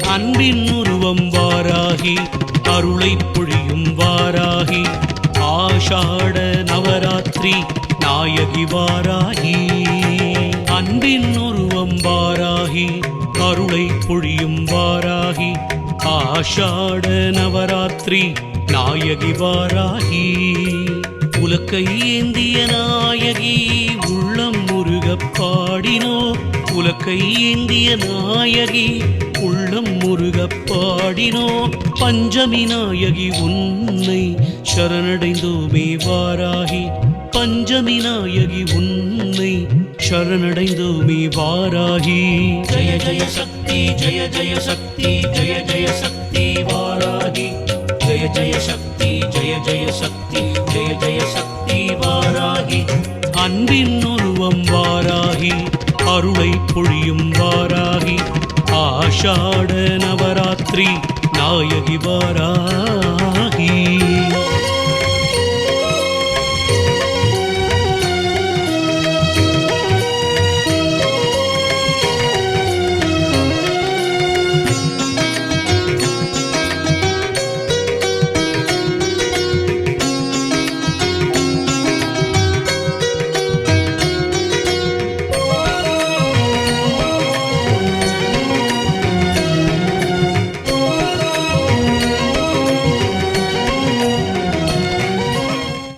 அன்பின் உருவம் வாராகி அருளை பொழியும் வாராகி ஆஷாட நவராத்திரி நாயகி வாராகி. அன்பின் உருவம் வாராகி அருளை பொழியும் வாராகி ஆஷாட நவராத்திரி நாயகி வாராகி. உலக்கை ஏந்திய நாயகி உள்ளம் முருகப் பாடினோ, உலக்கை ஏந்திய நாயகி உள்ளம் முருகப் பாடினோ. பஞ்சமி நாயகி உன்னை சரணடைந்தோமே வாராகி, பஞ்சமி நாயகி உன்னை சரணடைந்தோமே வாராகி. ஜய ஜய சக்தி ஜய ஜய சக்தி ஜய ஜய சக்தி வாராகி, ஜய ஜய சக்தி ஜய ஜய சக்தி ஜய ஜய சக்தி வாராகி. அன்பின் உருவம் வாராகி அருளை பொழியும் வாராகி ஆஷாட நவராத்திரி நாயகி வாராகி.